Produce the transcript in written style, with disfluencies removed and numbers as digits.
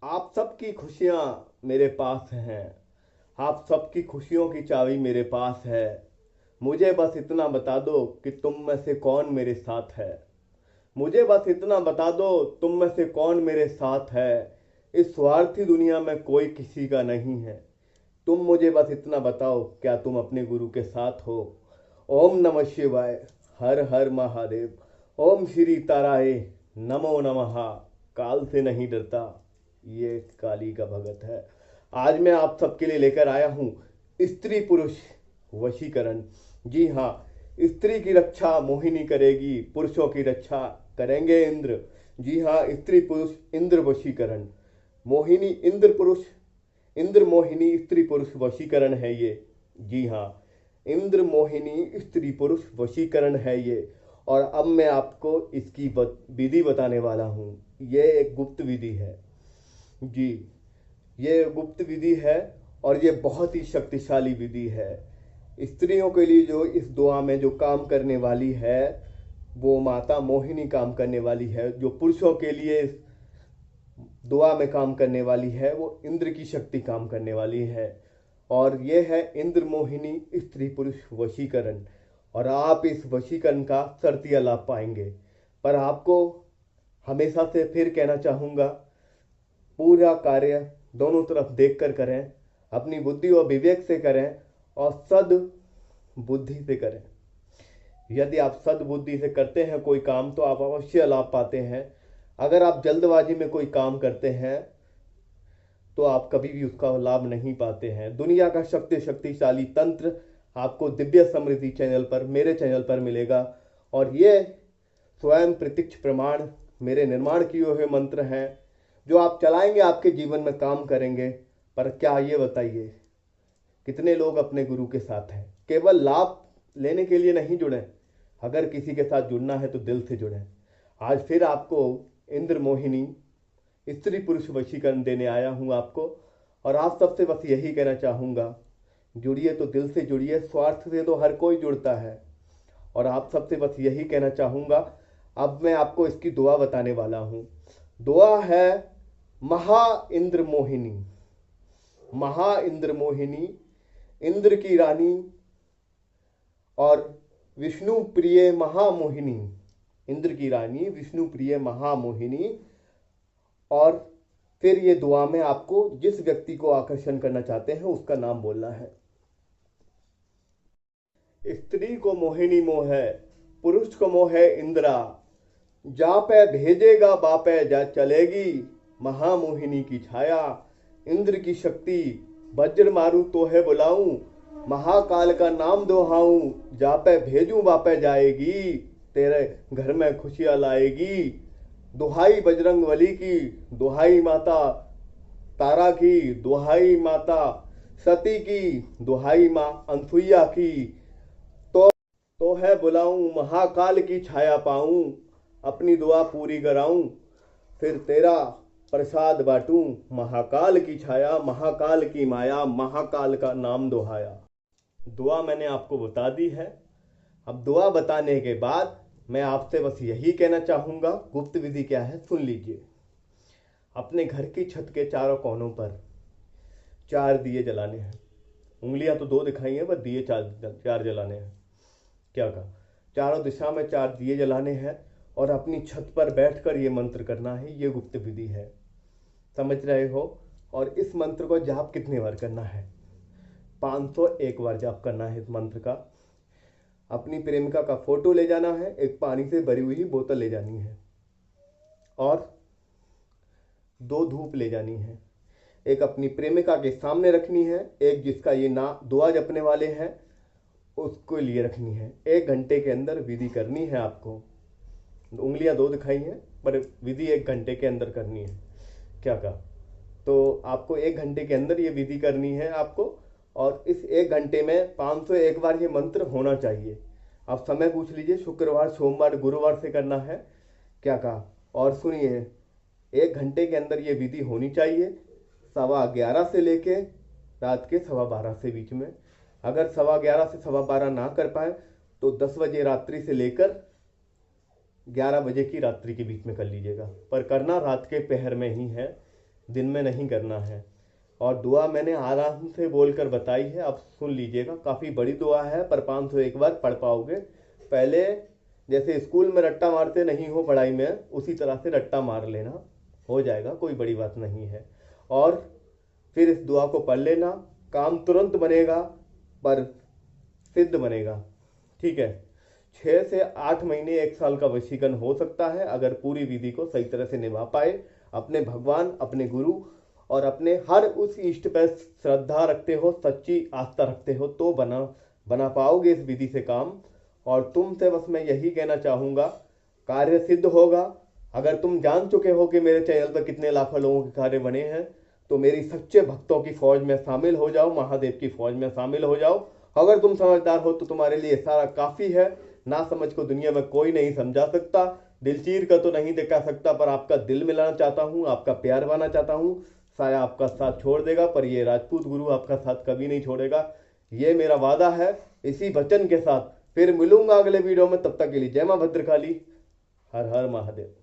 आप सबकी खुशियाँ मेरे पास हैं। आप सबकी खुशियों की चाबी मेरे पास है। मुझे बस इतना बता दो कि तुम में से कौन मेरे साथ है। मुझे बस इतना बता दो तुम में से कौन मेरे साथ है। इस स्वार्थी दुनिया में कोई किसी का नहीं है। तुम मुझे बस इतना बताओ, क्या तुम अपने गुरु के साथ हो। ओम नमः शिवाय। हर हर महादेव। ओम श्री ताराए नमो नमः। काल से नहीं डरता, ये काली का भगत है। आज मैं आप सबके लिए लेकर आया हूँ स्त्री पुरुष वशीकरण। जी हाँ, स्त्री की रक्षा मोहिनी करेगी, पुरुषों की रक्षा करेंगे इंद्र। जी हाँ, स्त्री पुरुष इंद्र वशीकरण। मोहिनी इंद्र पुरुष, इंद्र मोहिनी स्त्री पुरुष वशीकरण है ये। जी हाँ, इंद्र मोहिनी स्त्री पुरुष वशीकरण है ये। और अब मैं आपको इसकी विधि बताने वाला हूँ। ये एक गुप्त विधि है। जी, ये गुप्त विधि है और ये बहुत ही शक्तिशाली विधि है। स्त्रियों के लिए जो इस दुआ में जो काम करने वाली है, वो माता मोहिनी काम करने वाली है। जो पुरुषों के लिए इस दुआ में काम करने वाली है, वो इंद्र की शक्ति काम करने वाली है। और ये है इंद्र मोहिनी स्त्री पुरुष वशीकरण। और आप इस वशीकरण का शर्तिया लाभ पाएंगे। पर आपको हमेशा से फिर कहना चाहूँगा, पूरा कार्य दोनों तरफ देख कर करें, अपनी बुद्धि और विवेक से करें और सद बुद्धि से करें। यदि आप सद्बुद्धि से करते हैं कोई काम तो आप अवश्य लाभ पाते हैं। अगर आप जल्दबाजी में कोई काम करते हैं तो आप कभी भी उसका लाभ नहीं पाते हैं। दुनिया का शक्तिशाली तंत्र आपको दिव्य समृद्धि चैनल पर, मेरे चैनल पर मिलेगा। और ये स्वयं प्रत्यक्ष प्रमाण मेरे निर्माण किए हुए मंत्र हैं, जो आप चलाएंगे आपके जीवन में काम करेंगे। पर क्या ये बताइए, कितने लोग अपने गुरु के साथ हैं? केवल लाभ लेने के लिए नहीं जुड़े। अगर किसी के साथ जुड़ना है तो दिल से जुड़े। आज फिर आपको इंद्र मोहिनी स्त्री पुरुष वशीकरण देने आया हूँ आपको। और आप सबसे बस यही कहना चाहूँगा, जुड़िए तो दिल से जुड़िए, स्वार्थ से तो हर कोई जुड़ता है। और आप सबसे बस यही कहना चाहूँगा, अब मैं आपको इसकी दुआ बताने वाला हूँ। दुआ है महा इंद्र मोहिनी। महा इंद्र मोहिनी, इंद्र की रानी और विष्णु प्रिय महामोहिनी। इंद्र की रानी, विष्णु प्रिय महामोहिनी। और फिर ये दुआ में आपको जिस व्यक्ति को आकर्षण करना चाहते हैं उसका नाम बोलना है। स्त्री को मोहिनी मोह है, पुरुष को मोह है इंद्रा। जा पे भेजेगा बापे जा चलेगी, महामोहिनी की छाया। इंद्र की शक्ति वज्र मारू तो है बुलाऊं, महाकाल का नाम दोहाऊं। जा पे भेजूं बापे जाएगी, तेरे घर में खुशियां लाएगी। दुहाई बजरंग बली की, दुहाई माता तारा की, दुहाई माता सती की, दुहाई माँ अनसुईया की। तो है बुलाऊं, महाकाल की छाया पाऊं। अपनी दुआ पूरी कराऊं, फिर तेरा प्रसाद बांटूं। महाकाल की छाया, महाकाल की माया, महाकाल का नाम दोहाया। दुआ मैंने आपको बता दी है। अब दुआ बताने के बाद मैं आपसे बस यही कहना चाहूँगा, गुप्त विधि क्या है सुन लीजिए। अपने घर की छत के चारों कोनों पर 4 दिए जलाने हैं। उंगलियां तो 2 दिखाई हैं, पर दिए चार जलाने हैं। क्या कहा? चारों दिशा में 4 दिए जलाने हैं और अपनी छत पर बैठकर ये मंत्र करना है। ये गुप्त विधि है, समझ रहे हो? और इस मंत्र को जाप कितने बार करना है? 501 बार जाप करना है इस मंत्र का। अपनी प्रेमिका का फोटो ले जाना है, एक पानी से भरी हुई बोतल ले जानी है और 2 धूप ले जानी है। एक अपनी प्रेमिका के सामने रखनी है, एक जिसका ये ना दुआ जपने वाले हैं उसको लिए रखनी है। 1 घंटे के अंदर विधि करनी है आपको। उंगलियां 2 दिखाई हैं, पर विधि 1 घंटे के अंदर करनी है। क्या कहा? तो आपको 1 घंटे के अंदर ये विधि करनी है आपको। और इस 1 घंटे में 501 बार ये मंत्र होना चाहिए। आप समय पूछ लीजिए, शुक्रवार सोमवार गुरुवार से करना है। क्या कहा? और सुनिए, 1 घंटे के अंदर ये विधि होनी चाहिए, 11:15 से लेके रात के 12:15 से बीच में। अगर 11:15 से 12:15 ना कर पाए तो 10 बजे रात्रि से लेकर 11 बजे की रात्रि के बीच में कर लीजिएगा, पर करना रात के पहर में ही है। दिन में नहीं करना है। और दुआ मैंने आराम से बोलकर बताई है, अब सुन लीजिएगा। काफ़ी बड़ी दुआ है पर 501 बार पढ़ पाओगे। पहले जैसे स्कूल में रट्टा मारते नहीं हो पढ़ाई में, उसी तरह से रट्टा मार लेना, हो जाएगा, कोई बड़ी बात नहीं है। और फिर इस दुआ को पढ़ लेना, काम तुरंत बनेगा पर सिद्ध बनेगा। ठीक है। 6 से 8 महीने 1 साल का वशीकरण हो सकता है अगर पूरी विधि को सही तरह से निभा पाए। अपने भगवान, अपने गुरु और अपने हर उस इष्ट पर श्रद्धा रखते हो, सच्ची आस्था रखते हो तो बना पाओगे इस विधि से काम। और तुमसे बस मैं यही कहना चाहूँगा, कार्य सिद्ध होगा। अगर तुम जान चुके हो कि मेरे चैनल पर कितने लाखों लोगों के कार्य बने हैं, तो मेरी सच्चे भक्तों की फौज में शामिल हो जाओ, महादेव की फौज में शामिल हो जाओ। अगर तुम समझदार हो तो तुम्हारे लिए सारा काफ़ी है। ना समझ को दुनिया में कोई नहीं समझा सकता। दिल चीर कर तो नहीं दिखा सकता, पर आपका दिल मिलाना चाहता हूँ, आपका प्यार पाना चाहता हूँ। साया आपका साथ छोड़ देगा पर ये राजपूत गुरु आपका साथ कभी नहीं छोड़ेगा, ये मेरा वादा है। इसी वचन के साथ फिर मिलूंगा अगले वीडियो में, तब तक के लिए जय मां भद्रकाली। हर हर महादेव।